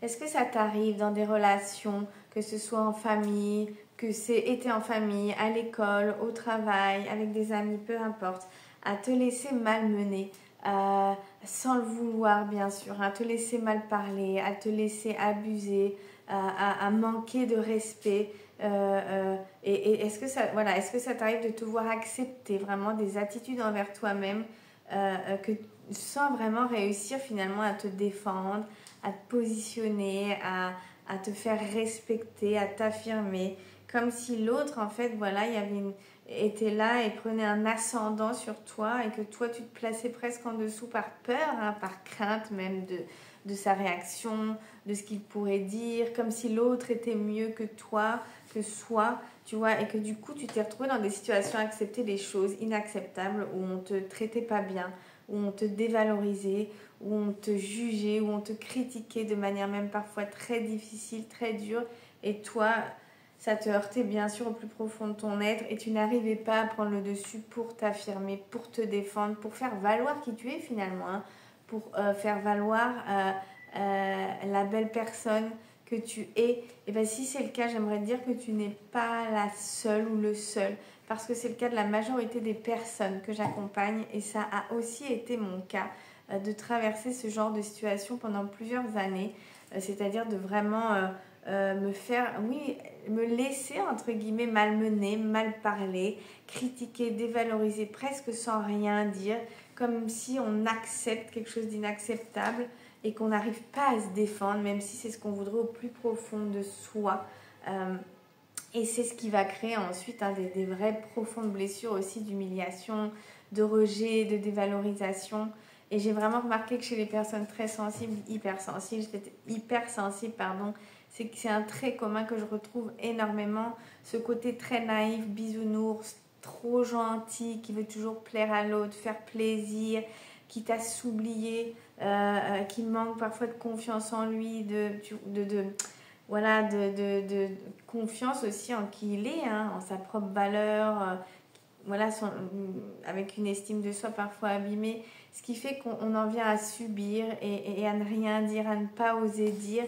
Est-ce que ça t'arrive dans des relations, que ce soit en famille, que c'est été en famille, à l'école, au travail, avec des amis, peu importe, à te laisser malmener, sans le vouloir bien sûr, à te laisser mal parler, à te laisser abuser, à manquer de respect. Et est-ce que ça, voilà, est-ce que ça t'arrive de te voir accepter vraiment des attitudes envers toi-même, que sans vraiment réussir finalement à te défendre, à te positionner, à te faire respecter, à t'affirmer, comme si l'autre en fait voilà, était là et prenait un ascendant sur toi et que toi tu te plaçais presque en dessous par peur, hein, par crainte même de sa réaction, de ce qu'il pourrait dire, comme si l'autre était mieux que toi, que soi, tu vois, et que du coup tu t'es retrouvé dans des situations à accepter des choses inacceptables où on te traitait pas bien, où on te dévalorisait, où on te jugeait, où on te critiquait de manière même parfois très difficile, très dure, et toi ça te heurtait bien sûr au plus profond de ton être et tu n'arrivais pas à prendre le dessus pour t'affirmer, pour te défendre, pour faire valoir qui tu es finalement, hein, pour faire valoir la belle personne que tu es. Et bien si c'est le cas, j'aimerais te dire que tu n'es pas la seule ou le seul, parce que c'est le cas de la majorité des personnes que j'accompagne et ça a aussi été mon cas, de traverser ce genre de situation pendant plusieurs années, c'est-à-dire de vraiment me faire, oui, me laisser entre guillemets malmener, mal parler, critiquer, dévaloriser presque sans rien dire, comme si on accepte quelque chose d'inacceptable et qu'on n'arrive pas à se défendre, même si c'est ce qu'on voudrait au plus profond de soi. Et c'est ce qui va créer ensuite des vraies profondes blessures aussi d'humiliation, de rejet, de dévalorisation. Et j'ai vraiment remarqué que chez les personnes très sensibles, hypersensibles, pardon, c'est que c'est un trait commun que je retrouve énormément, ce côté très naïf, bisounours, trop gentil, qui veut toujours plaire à l'autre, faire plaisir, quitte à s'oublier, qui manque parfois de confiance en lui, voilà, de confiance aussi en qui il est, hein, en sa propre valeur, voilà, avec une estime de soi parfois abîmée, ce qui fait qu'on en vient à subir et à ne rien dire, à ne pas oser dire,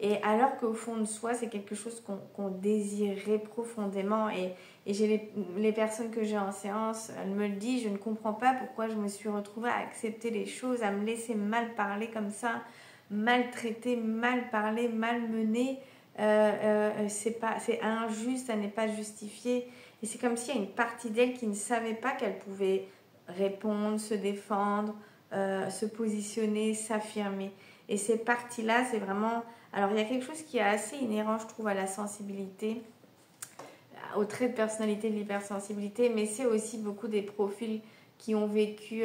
et alors qu'au fond de soi, c'est quelque chose qu'on désirait profondément. Et j'ai les personnes que j'ai en séance, elles me le disent, je ne comprends pas pourquoi je me suis retrouvée à accepter les choses, à me laisser mal parler comme ça, maltraiter, mal parler, mal mener. C'est injuste, ça n'est pas justifié. Et c'est comme s'il y a une partie d'elle qui ne savait pas qu'elle pouvait répondre, se défendre, se positionner, s'affirmer. Et ces parties-là, c'est vraiment... Alors, il y a quelque chose qui est assez inhérent, je trouve, à la sensibilité, au trait de personnalité de l'hypersensibilité, mais c'est aussi beaucoup des profils qui ont vécu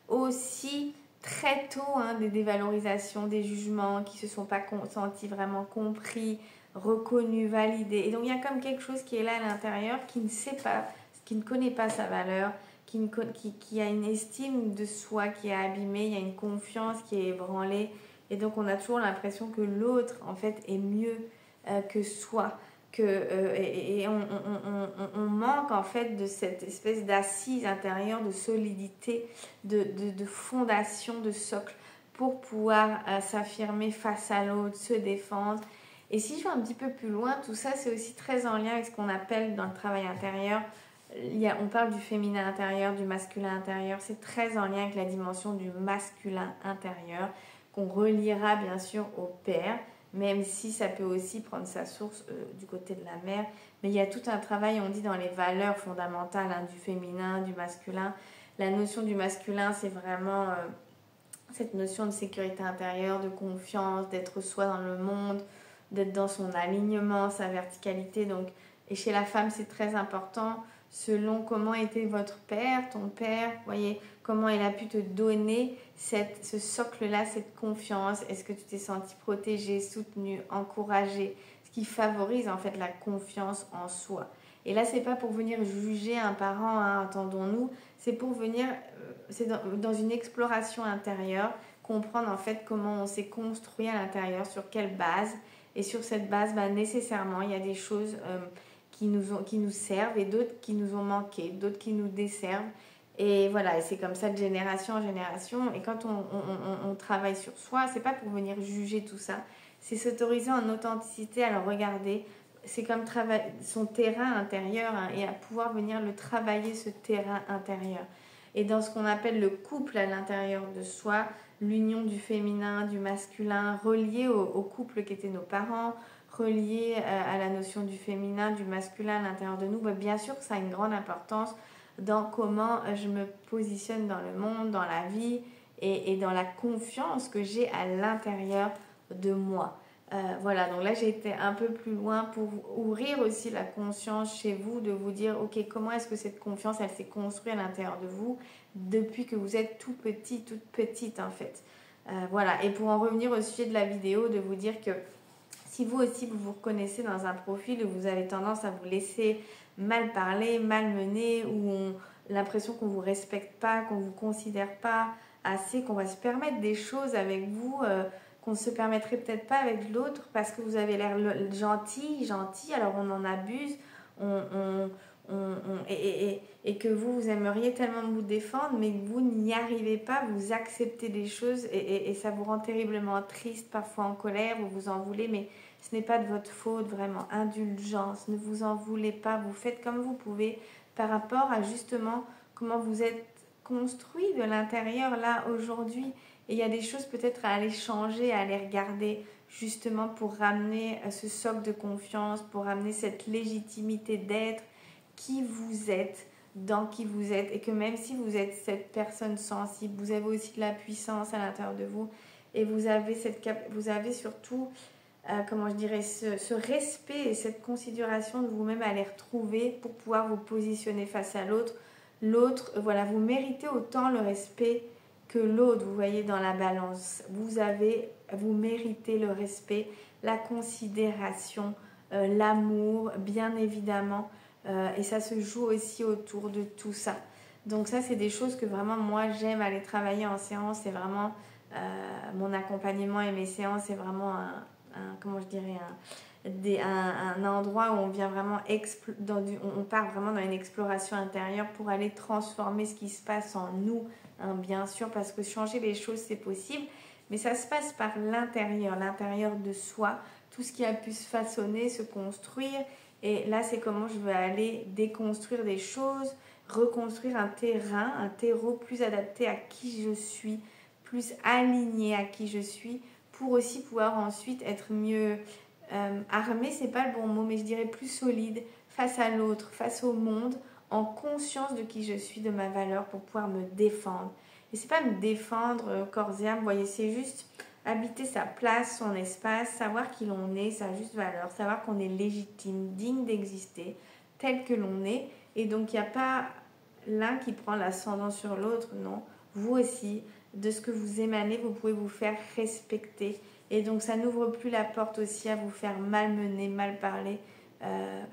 aussi très tôt, hein, des dévalorisations, des jugements, qui ne se sont pas sentis vraiment compris, reconnus, validés. Et donc il y a comme quelque chose qui est là à l'intérieur, qui ne sait pas, qui ne connaît pas sa valeur, qui a une estime de soi qui est abîmée, il y a une confiance qui est ébranlée. Et donc on a toujours l'impression que l'autre, en fait, est mieux que soi. Et on manque en fait de cette espèce d'assise intérieure, de solidité, de fondation, de socle pour pouvoir s'affirmer face à l'autre, se défendre. Et si je vais un petit peu plus loin, tout ça c'est aussi très en lien avec ce qu'on appelle dans le travail intérieur, on parle du féminin intérieur, du masculin intérieur, c'est très en lien avec la dimension du masculin intérieur qu'on reliera bien sûr au père, même si ça peut aussi prendre sa source du côté de la mère. Mais il y a tout un travail, on dit, dans les valeurs fondamentales, hein, du féminin, du masculin. La notion du masculin, c'est vraiment cette notion de sécurité intérieure, de confiance, d'être soi dans le monde, d'être dans son alignement, sa verticalité. Donc, et chez la femme, c'est très important, selon comment était votre père, ton père, voyez, comment il a pu te donner ce socle-là, cette confiance. Est-ce que tu t'es senti protégée, soutenue, encouragée, ce qui favorise en fait la confiance en soi. Et là, c'est pas pour venir juger un parent, hein, entendons-nous, c'est pour venir, c'est dans une exploration intérieure, comprendre en fait comment on s'est construit à l'intérieur, sur quelle base. Et sur cette base, nécessairement, il y a des choses qui nous servent et d'autres qui nous ont manqué, d'autres qui nous desservent. Et voilà, et c'est comme ça de génération en génération. Et quand on travaille sur soi, c'est pas pour venir juger tout ça, c'est s'autoriser en authenticité à le regarder. C'est comme son terrain intérieur, hein, et à pouvoir venir le travailler, ce terrain intérieur. Et dans ce qu'on appelle le couple à l'intérieur de soi, l'union du féminin, du masculin, relié au couple qui étaient nos parents, relié à la notion du féminin, du masculin à l'intérieur de nous, bah, bien sûr que ça a une grande importance dans comment je me positionne dans le monde, dans la vie et dans la confiance que j'ai à l'intérieur de moi. Voilà, donc là j'ai été un peu plus loin pour ouvrir aussi la conscience chez vous, de vous dire ok, comment est-ce que cette confiance elle s'est construite à l'intérieur de vous depuis que vous êtes tout petit, toute petite en fait. Voilà, et pour en revenir au sujet de la vidéo, de vous dire que si vous aussi vous vous reconnaissez dans un profil où vous avez tendance à vous laisser mal parler, mal mener, où l'impression qu'on ne vous respecte pas, qu'on ne vous considère pas assez, qu'on va se permettre des choses avec vous qu'on ne se permettrait peut-être pas avec l'autre parce que vous avez l'air gentil, alors on en abuse, et que vous aimeriez tellement vous défendre, mais que vous n'y arrivez pas, vous acceptez des choses et ça vous rend terriblement triste, parfois en colère, vous vous en voulez, mais ce n'est pas de votre faute, vraiment, indulgence, ne vous en voulez pas, vous faites comme vous pouvez par rapport à justement comment vous êtes construit de l'intérieur là aujourd'hui. Et il y a des choses peut-être à aller changer, à aller regarder justement pour ramener ce socle de confiance, pour ramener cette légitimité d'être qui vous êtes, dans qui vous êtes, et que même si vous êtes cette personne sensible, vous avez aussi de la puissance à l'intérieur de vous et vous avez surtout comment je dirais, ce respect et cette considération de vous-même à les retrouver pour pouvoir vous positionner face à l'autre. L'autre, voilà, vous méritez autant le respect que l'autre, vous voyez, dans la balance. Vous méritez le respect, la considération, l'amour, bien évidemment. Et ça se joue aussi autour de tout ça. Donc ça, c'est des choses que vraiment, moi, j'aime aller travailler en séance. C'est vraiment mon accompagnement et mes séances, c'est vraiment comment je dirais, un endroit où on vient vraiment on part vraiment dans une exploration intérieure pour aller transformer ce qui se passe en nous, hein, bien sûr, parce que changer les choses c'est possible, mais ça se passe par l'intérieur de soi, tout ce qui a pu se façonner, se construire, et là c'est comment je veux aller déconstruire des choses, reconstruire un terreau plus adapté à qui je suis, plus aligné à qui je suis, pour aussi pouvoir ensuite être mieux armé, c'est pas le bon mot, mais je dirais plus solide face à l'autre, face au monde, en conscience de qui je suis, de ma valeur, pour pouvoir me défendre. Et c'est pas me défendre corps et âme, vous voyez, c'est juste habiter sa place, son espace, savoir qui l'on est, sa juste valeur, savoir qu'on est légitime, digne d'exister, tel que l'on est. Et donc il n'y a pas l'un qui prend l'ascendant sur l'autre, non. Vous aussi, de ce que vous émanez, vous pouvez vous faire respecter. Et donc ça n'ouvre plus la porte aussi à vous faire malmener, mal parler.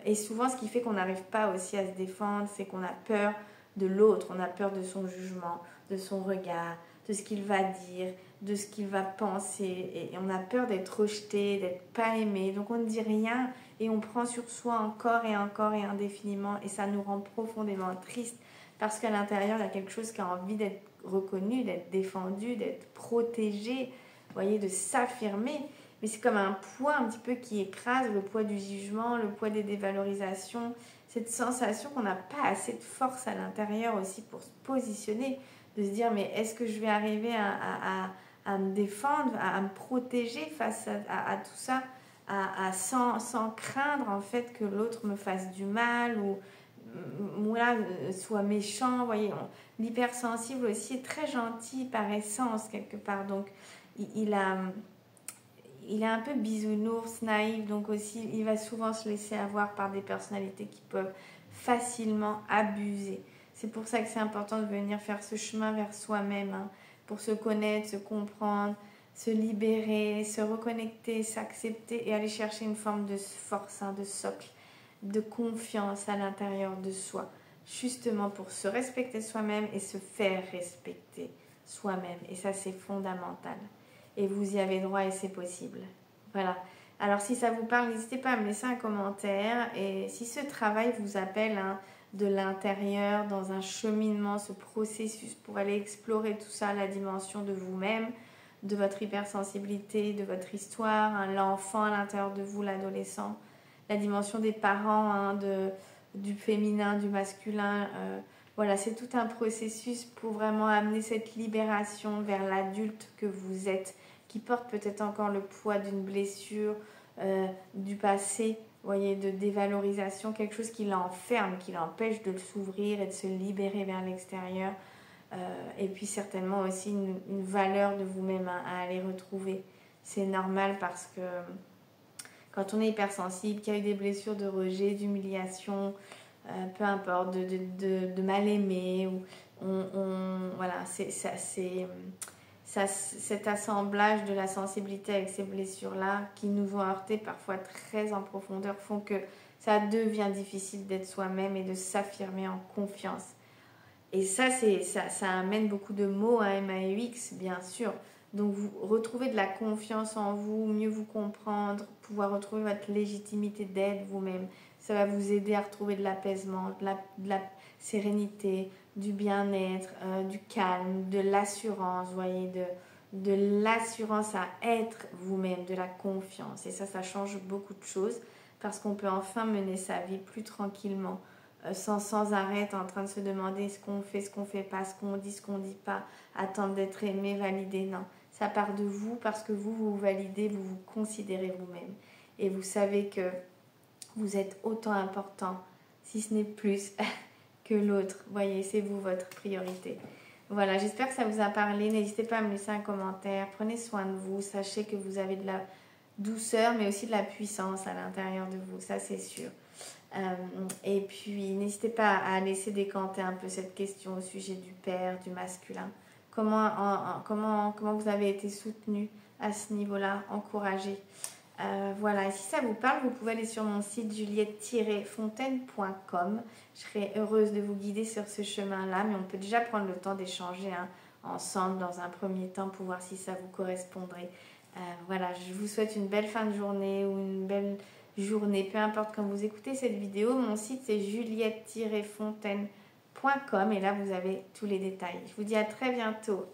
Et souvent ce qui fait qu'on n'arrive pas aussi à se défendre, c'est qu'on a peur de l'autre, on a peur de son jugement, de son regard, de ce qu'il va dire, de ce qu'il va penser. Et on a peur d'être rejeté, d'être pas aimé. Donc on ne dit rien et on prend sur soi encore et encore et indéfiniment. Et ça nous rend profondément tristes parce qu'à l'intérieur, il y a quelque chose qui a envie d'être reconnu, d'être défendu, d'être protégé, vous voyez, de s'affirmer. Mais c'est comme un poids un petit peu qui écrase, le poids du jugement, le poids des dévalorisations, cette sensation qu'on n'a pas assez de force à l'intérieur aussi pour se positionner, de se dire mais est-ce que je vais arriver à me défendre, à me protéger face à tout ça, sans craindre en fait que l'autre me fasse du mal ou voilà, soit méchant, vous voyez. L'hypersensible aussi est très gentil par essence quelque part, donc il a un peu bisounours, naïf, donc aussi il va souvent se laisser avoir par des personnalités qui peuvent facilement abuser. C'est pour ça que c'est important de venir faire ce chemin vers soi-même, hein, pour se connaître, se comprendre, se libérer, se reconnecter, s'accepter et aller chercher une forme de force, hein, de socle, de confiance à l'intérieur de soi, justement pour se respecter soi-même et se faire respecter soi-même. Et ça, c'est fondamental. Et vous y avez droit et c'est possible. Voilà. Alors si ça vous parle, n'hésitez pas à me laisser un commentaire. Et si ce travail vous appelle, hein, de l'intérieur, dans un cheminement, ce processus pour aller explorer tout ça, la dimension de vous-même, de votre hypersensibilité, de votre histoire, hein, l'enfant à l'intérieur de vous, l'adolescent, la dimension des parents, hein, du féminin, du masculin. Voilà, c'est tout un processus pour vraiment amener cette libération vers l'adulte que vous êtes, qui porte peut-être encore le poids d'une blessure, du passé, vous voyez, de dévalorisation, quelque chose qui l'enferme, qui l'empêche de s'ouvrir et de se libérer vers l'extérieur. Et puis certainement aussi une valeur de vous-même à aller retrouver. C'est normal parce que quand on est hypersensible, qu'il y a eu des blessures de rejet, d'humiliation, peu importe, de mal aimé, ou voilà, cet assemblage de la sensibilité avec ces blessures-là qui nous ont heurté parfois très en profondeur font que ça devient difficile d'être soi-même et de s'affirmer en confiance. Et ça amène beaucoup de mots à MAUX, bien sûr. Donc, vous retrouvez de la confiance en vous, mieux vous comprendre, pouvoir retrouver votre légitimité d'être vous-même. Ça va vous aider à retrouver de l'apaisement, de la sérénité, du bien-être, du calme, de l'assurance, vous voyez, de l'assurance à être vous-même, de la confiance. Et ça change beaucoup de choses parce qu'on peut enfin mener sa vie plus tranquillement, sans arrêt être en train de se demander ce qu'on fait pas, ce qu'on dit pas, attendre d'être aimé, validé. Non, ça part de vous parce que vous validez, vous vous considérez vous-même. Et vous savez que vous êtes autant important, si ce n'est plus, que l'autre. Voyez, c'est vous votre priorité. Voilà, j'espère que ça vous a parlé. N'hésitez pas à me laisser un commentaire. Prenez soin de vous. Sachez que vous avez de la douceur, mais aussi de la puissance à l'intérieur de vous. Ça, c'est sûr. Et puis, n'hésitez pas à laisser décanter un peu cette question au sujet du père, du masculin. Comment vous avez été soutenu à ce niveau-là, encouragé. Voilà, et si ça vous parle, vous pouvez aller sur mon site juliette-fontaine.com. Je serai heureuse de vous guider sur ce chemin-là, mais on peut déjà prendre le temps d'échanger ensemble dans un premier temps pour voir si ça vous correspondrait. Voilà, je vous souhaite une belle fin de journée ou une belle journée, peu importe quand vous écoutez cette vidéo. Mon site c'est juliette-fontaine.com et là vous avez tous les détails. Je vous dis à très bientôt.